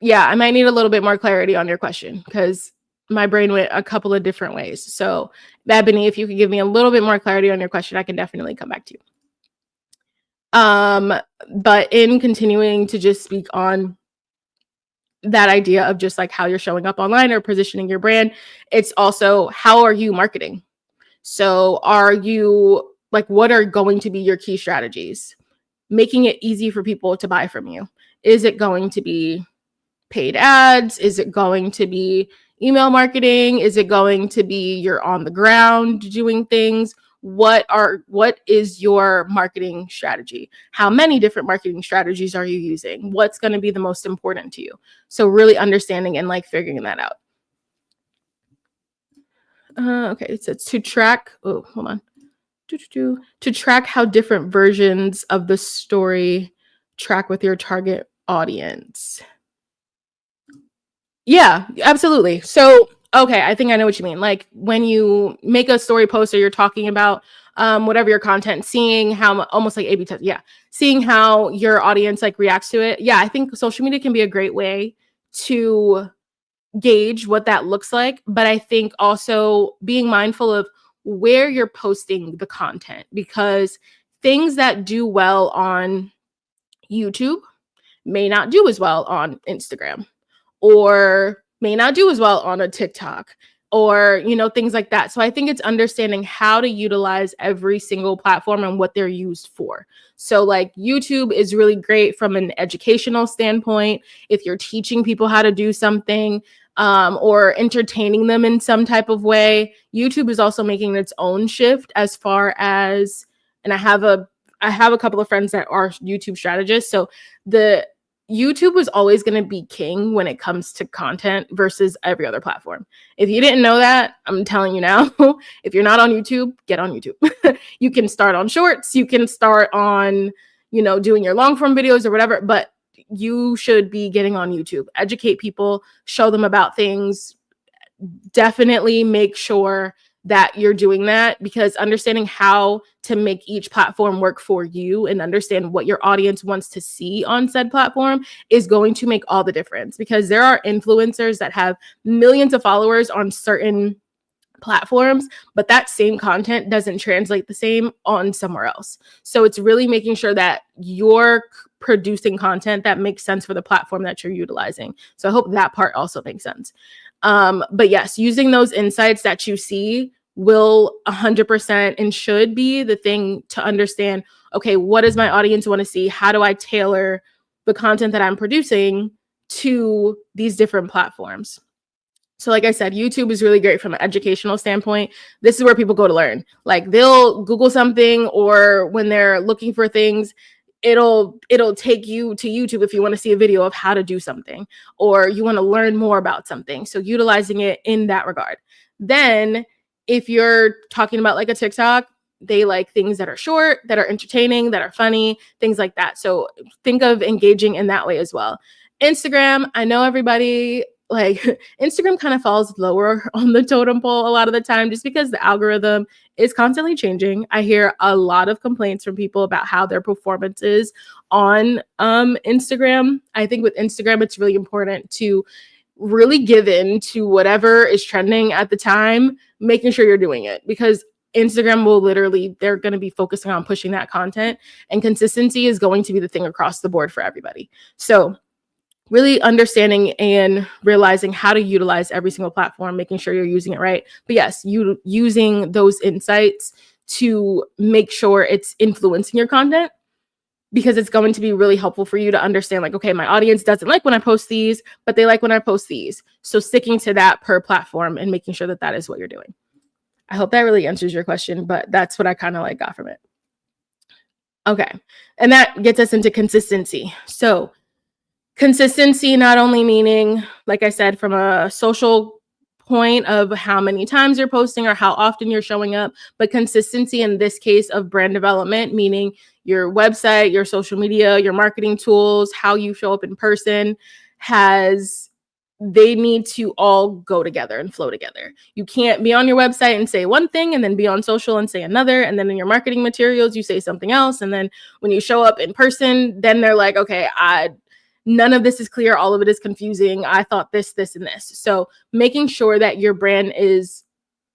Yeah, I might need a little bit more clarity on your question because my brain went a couple of different ways. So, Ebony, if you could give me a little bit more clarity on your question, I can definitely come back to you. But in continuing to just speak on that idea of just like how you're showing up online or positioning your brand, it's also how are you marketing? So, are you like, what are going to be your key strategies? Making it easy for people to buy from you. Is it going to be paid ads? Is it going to be email marketing? Is it going to be you're on the ground doing things? What is your marketing strategy? How many different marketing strategies are you using? What's going to be the most important to you? So really understanding and like figuring that out. Okay, it says to track. Oh, hold on. To track how different versions of the story track with your target audience. Yeah, absolutely. So, okay, I think I know what you mean. Like when you make a story post or you're talking about whatever your content, seeing how almost like A/B test, yeah, seeing how your audience like reacts to it. Yeah, I think social media can be a great way to gauge what that looks like, but I think also being mindful of where you're posting the content because things that do well on YouTube may not do as well on Instagram or may not do as well on a TikTok or, things like that. So I think it's understanding how to utilize every single platform and what they're used for. So like YouTube is really great from an educational standpoint. If you're teaching people how to do something or entertaining them in some type of way, YouTube is also making its own shift as far as, and I have a couple of friends that are YouTube strategists. So the YouTube was always going to be king when it comes to content versus every other platform. If you didn't know that, I'm telling you now, if you're not on YouTube, get on YouTube. You can start on shorts, you can start on, doing your long form videos or whatever, but you should be getting on YouTube. Educate people, show them about things. Definitely make sure that you're doing that because understanding how to make each platform work for you and understand what your audience wants to see on said platform is going to make all the difference because there are influencers that have millions of followers on certain platforms, but that same content doesn't translate the same on somewhere else. So it's really making sure that you're producing content that makes sense for the platform that you're utilizing. So I hope that part also makes sense. But yes, using those insights that you see will 100% and should be the thing to understand, okay, what does my audience want to see? How do I tailor the content that I'm producing to these different platforms? So like I said, YouTube is really great from an educational standpoint. This is where people go to learn. Like they'll Google something or when they're looking for things, it'll take you to YouTube if you want to see a video of how to do something or you want to learn more about something. So utilizing it in that regard. Then if you're talking about like a TikTok, they like things that are short, that are entertaining, that are funny, things like that. So think of engaging in that way as well. Instagram, I know everybody like Instagram kind of falls lower on the totem pole a lot of the time just because the algorithm is constantly changing. I hear a lot of complaints from people about how their performance is on Instagram. I think with Instagram, it's really important to really give in to whatever is trending at the time, making sure you're doing it because Instagram will literally, they're going to be focusing on pushing that content and consistency is going to be the thing across the board for everybody. So really understanding and realizing how to utilize every single platform, making sure you're using it right. But yes, you using those insights to make sure it's influencing your content because it's going to be really helpful for you to understand like, okay, my audience doesn't like when I post these, but they like when I post these. So sticking to that per platform and making sure that that is what you're doing. I hope that really answers your question, but that's what I kind of like got from it. Okay. And that gets us into consistency. So consistency, not only meaning, like I said, from a social point of how many times you're posting or how often you're showing up, but consistency in this case of brand development, meaning your website, your social media, your marketing tools, how you show up in person they need to all go together and flow together. You can't be on your website and say one thing and then be on social and say another. And then in your marketing materials, you say something else. And then when you show up in person, then they're like, okay, none of this is clear. All of it is confusing. I thought this, and this. So making sure that your brand is,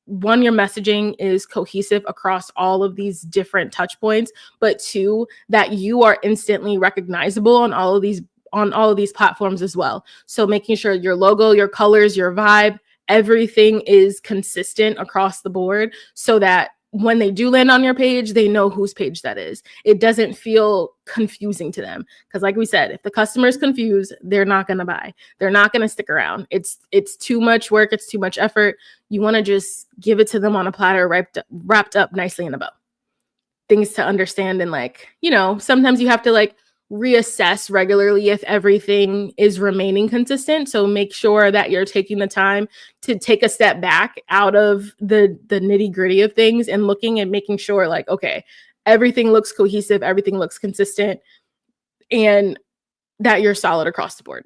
one, your messaging is cohesive across all of these different touch points, but two, that you are instantly recognizable on all of these platforms as well. So making sure your logo, your colors, your vibe, everything is consistent across the board, so that when they do land on your page, they know whose page that is. It doesn't feel confusing to them. Because like we said, if the customer is confused, they're not going to buy. They're not going to stick around. It's too much work. It's too much effort. You want to just give it to them on a platter, wrapped up nicely in a bow. Things to understand. And like, sometimes you have to like reassess regularly if everything is remaining consistent. So make sure that you're taking the time to take a step back out of the nitty-gritty of things and looking and making sure like, okay, everything looks cohesive, everything looks consistent, and that you're solid across the board.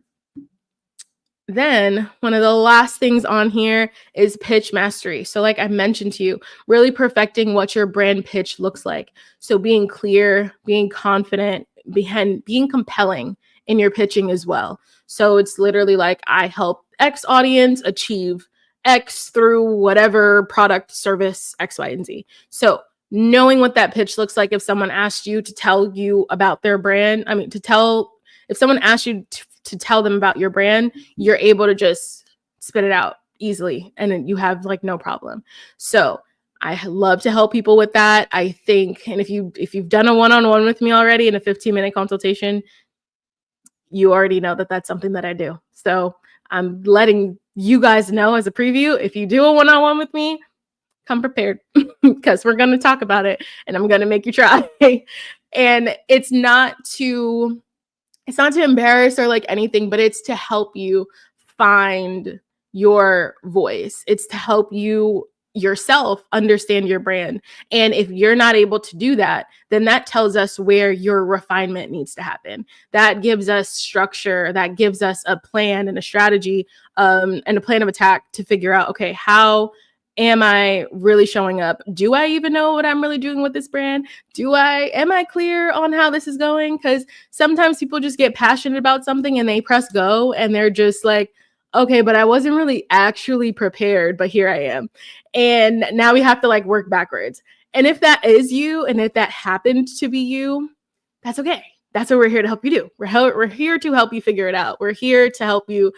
Then one of the last things on here is pitch mastery. So like I mentioned to you, really perfecting what your brand pitch looks like. So being clear, being confident, being compelling in your pitching as well. So it's literally like, I help X audience achieve X through whatever product, service, X, Y, and Z. So knowing what that pitch looks like, if someone asked you to tell you about their brand, if someone asked you to tell them about your brand, you're able to just spit it out easily and you have like no problem. So I love to help people with that. I think, and if you've done a one-on-one with me already in a 15-minute consultation, you already know that that's something that I do. So I'm letting you guys know as a preview, if you do a one-on-one with me, come prepared because we're going to talk about it and I'm going to make you try. And it's not to embarrass or like anything, but it's to help you find your voice. It's to help you yourself understand your brand. And if you're not able to do that, then that tells us where your refinement needs to happen. That gives us structure, that gives us a plan and a strategy, and a plan of attack to figure out, okay, how am I really showing up? Do I even know what I'm really doing with this brand? Am I clear on how this is going? Because sometimes people just get passionate about something and they press go and they're just like, okay, but I wasn't really actually prepared, but here I am. And now we have to like work backwards. And if that is you, and if that happened to be you, that's okay. That's what we're here to help you do. We're here to help you figure it out. We're here to help you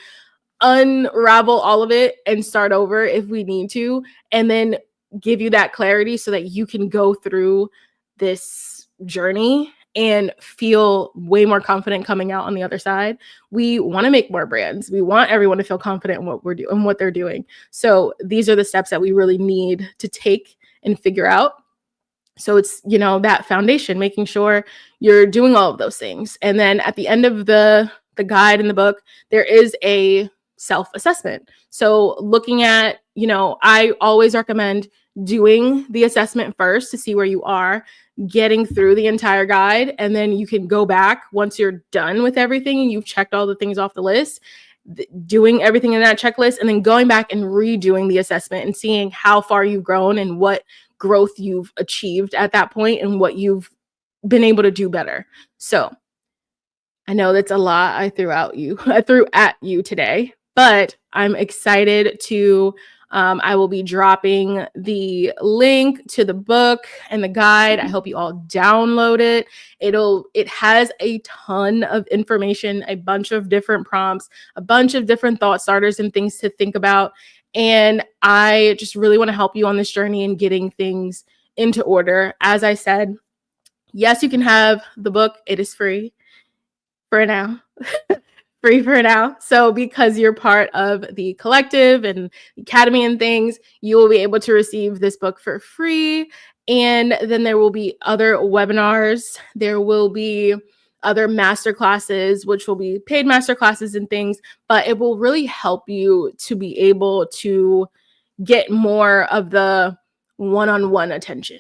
unravel all of it and start over if we need to, and then give you that clarity so that you can go through this journey and feel way more confident coming out on the other side. We want to make more brands. We want everyone to feel confident in what we're doing and what they're doing. So these are the steps that we really need to take and figure out. So it's, that foundation, making sure you're doing all of those things. And then at the end of the guide in the book, there is a self-assessment. So looking at, I always recommend doing the assessment first to see where you are, getting through the entire guide, and then you can go back once you're done with everything and you've checked all the things off the list, doing everything in that checklist, and then going back and redoing the assessment and seeing how far you've grown and what growth you've achieved at that point and what you've been able to do better. So I know that's a lot I threw at you today, but I'm excited to, I will be dropping the link to the book and the guide. I hope you all download it. It has a ton of information, a bunch of different prompts, a bunch of different thought starters and things to think about. And I just really want to help you on this journey and getting things into order. As I said, yes, you can have the book. It is free for now. Free for now. So because you're part of the collective and academy and things, you will be able to receive this book for free. And then there will be other webinars. There will be other masterclasses, which will be paid masterclasses and things, but it will really help you to be able to get more of the one-on-one attention.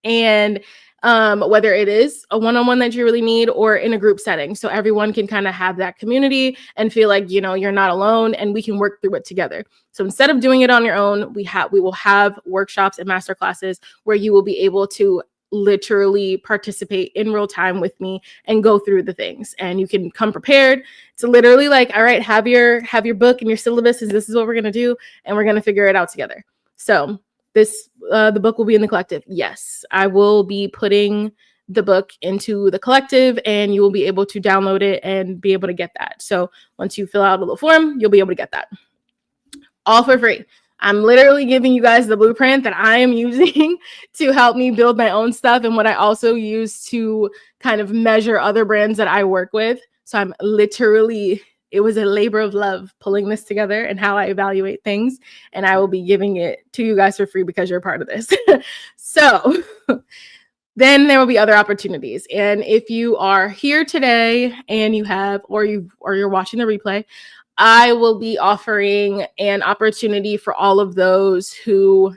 And whether it is a one-on-one that you really need or in a group setting. So everyone can kind of have that community and feel like, you're not alone and we can work through it together. So instead of doing it on your own, we will have workshops and masterclasses where you will be able to literally participate in real time with me and go through the things, and you can come prepared. It's literally like, all right, have your book and your syllabus, this is what we're going to do, and we're going to figure it out together. So this the book will be in the collective. Yes, I will be putting the book into the collective, and you will be able to download it and be able to get that. So once you fill out a little form, you'll be able to get that all for free. I'm literally giving you guys the blueprint that I am using to help me build my own stuff, and what I also use to kind of measure other brands that I work with. So I'm literally, it was a labor of love pulling this together and how I evaluate things. And I will be giving it to you guys for free because you're part of this. So then there will be other opportunities. And if you are here today and you have, or you're watching the replay, I will be offering an opportunity for all of those who,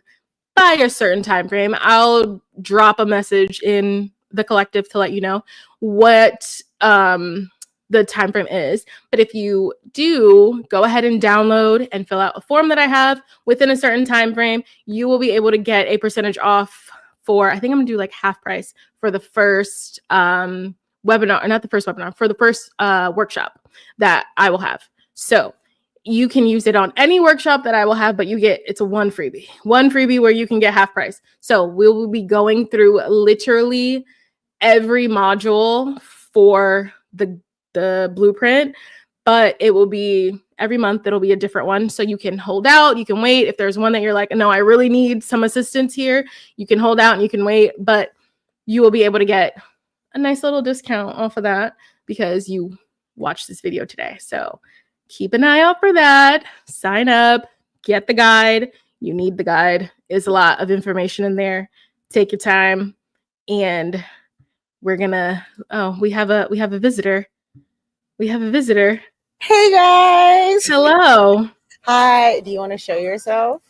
by a certain time frame, I'll drop a message in the collective to let you know what the time frame is. But if you do, go ahead and download and fill out a form that I have within a certain time frame, you will be able to get a percentage off for, I think I'm gonna do like half price for the first webinar, or not the first webinar, for the first workshop that I will have. So you can use it on any workshop that I will have, but it's a one freebie where you can get half price. So we will be going through literally every module for the blueprint, but it will be every month. It'll be a different one. So you can hold out, you can wait. If there's one that you're like, no, I really need some assistance here, you can hold out and you can wait, but you will be able to get a nice little discount off of that because you watched this video today. So keep an eye out for that. Sign up, get the guide. You need the guide. There's a lot of information in there. Take your time. And we're gonna, we have a visitor. We have a visitor. Hey guys. Hello. Hi. Do you want to show yourself?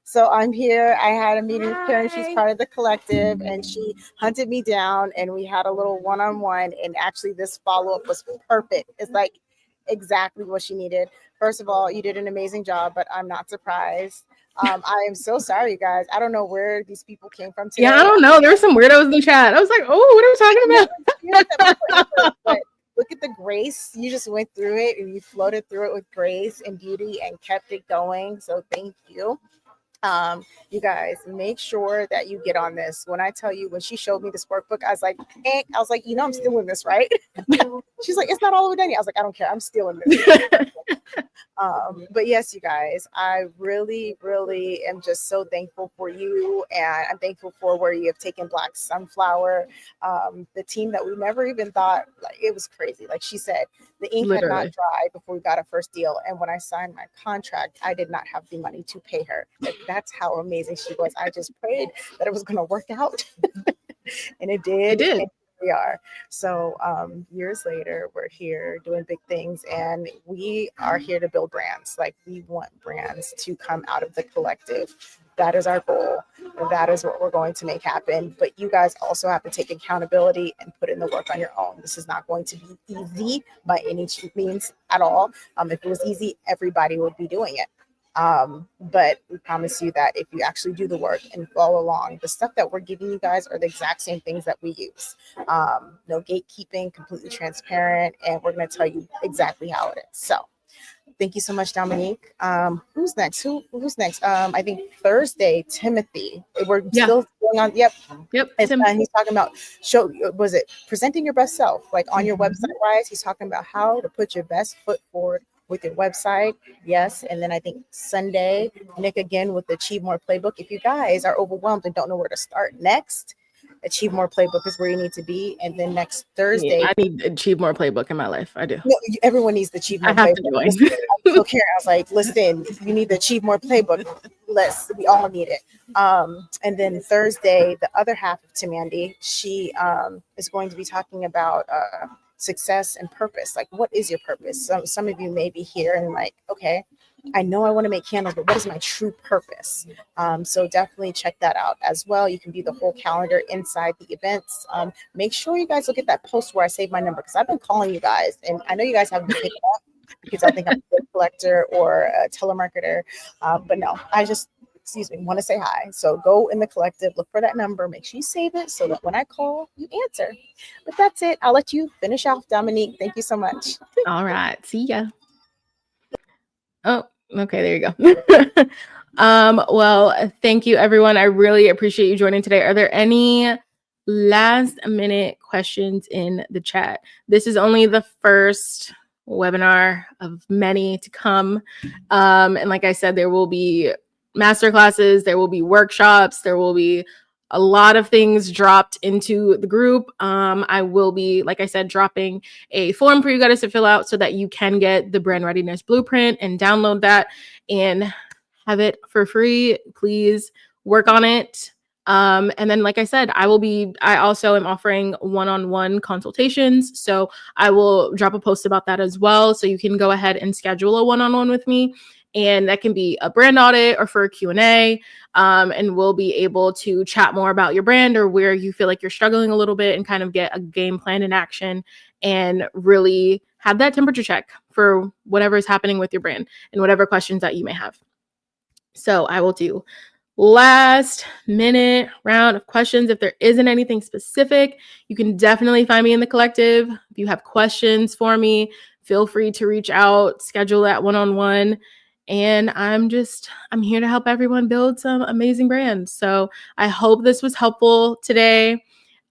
So I'm here. I had a meeting with Karen. She's part of the collective, and she hunted me down, and we had a little one-on-one. And actually, this follow-up was perfect. It's like exactly what she needed. First of all, you did an amazing job, but I'm not surprised. I am so sorry, you guys. I don't know where these people came from today. Yeah, I don't know. There were some weirdos in the chat. I was like, oh, what are we talking about? But look at the grace. You just went through it and you floated through it with grace and beauty and kept it going. So thank you. You guys, make sure that you get on this. When I tell you, when she showed me this workbook, I was like, I'm stealing this, right? She's like, it's not all the way done yet. I was like, I don't care. I'm stealing this. But yes, you guys, I really, really am just so thankful for you. And I'm thankful for where you have taken BLK Sunflower, the team that we never even thought, like, it was crazy. Like she said, the ink had not dried before we got our first deal. And when I signed my contract, I did not have the money to pay her. That's how amazing she was. I just prayed that it was going to work out. And it did. It did. And we are. So years later, we're here doing big things, and we are here to build brands. Like, we want brands to come out of the collective. That is our goal, and that is what we're going to make happen. But you guys also have to take accountability and put in the work on your own. This is not going to be easy by any means at all. If it was easy, everybody would be doing it. But we promise you that if you actually do the work and follow along, the stuff that we're giving you guys are the exact same things that we use. No gatekeeping, completely transparent, and we're going to tell you exactly how it is. So thank you so much, Dominique. Who's next? Who's next? I think Thursday, Timothy. We're still going on. Yep. He's talking about presenting your best self, like on your website wise. He's talking about how to put your best foot forward with your website. Yes. And then I think Sunday, Nick again with the Achieve More Playbook. If you guys are overwhelmed and don't know where to start next, Achieve More Playbook is where you need to be. And then next Thursday, I need Achieve More Playbook in my life. I do. No, everyone needs the Achieve More Playbook. So Karen, I was like, listen, you need the Achieve More Playbook. We all need it. And then Thursday, the other half of Timandy, she is going to be talking about success and purpose. Like, what is your purpose? Some of you may be here and like, okay, I know I want to make candles, but what is my true purpose? So definitely check that out as well. You can view the whole calendar inside the events. Make sure you guys look at that post where I saved my number, because I've been calling you guys, and I know you guys haven't picked up because I think I'm a good collector or a telemarketer. But no, I just want to say hi. So go in the collective, look for that number, make sure you save it so that when I call, you answer. But that's it. I'll let you finish off, Dominique. Thank you so much. All right. See ya. Oh, okay. There you go. Well, thank you, everyone. I really appreciate you joining today. Are there any last minute questions in the chat? This is only the first webinar of many to come. And like I said, there will be masterclasses, there will be workshops, there will be a lot of things dropped into the group. I will be, like I said, dropping a form for you guys to fill out so that you can get the brand readiness blueprint and download that and have it for free. Please work on it. And then, like I said, I also am offering one-on-one consultations. So I will drop a post about that as well. So you can go ahead and schedule a one-on-one with me. And that can be a brand audit or for a Q&A. And we'll be able to chat more about your brand or where you feel like you're struggling a little bit and kind of get a game plan in action and really have that temperature check for whatever is happening with your brand and whatever questions that you may have. So I will do last minute round of questions. If there isn't anything specific, you can definitely find me in the collective. If you have questions for me, feel free to reach out, schedule that one-on-one. And I'm here to help everyone build some amazing brands. So I hope this was helpful today.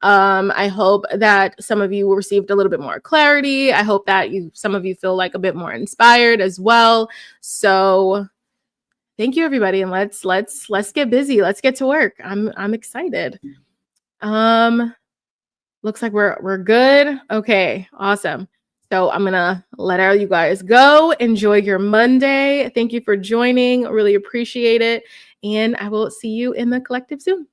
I hope that some of you received a little bit more clarity. I hope that some of you feel like a bit more inspired as well. So thank you, everybody, and let's get busy. Let's get to work. I'm excited. Looks like we're good. Okay, awesome. So I'm gonna let all you guys go. Enjoy your Monday. Thank you for joining. Really appreciate it. And I will see you in the collective soon.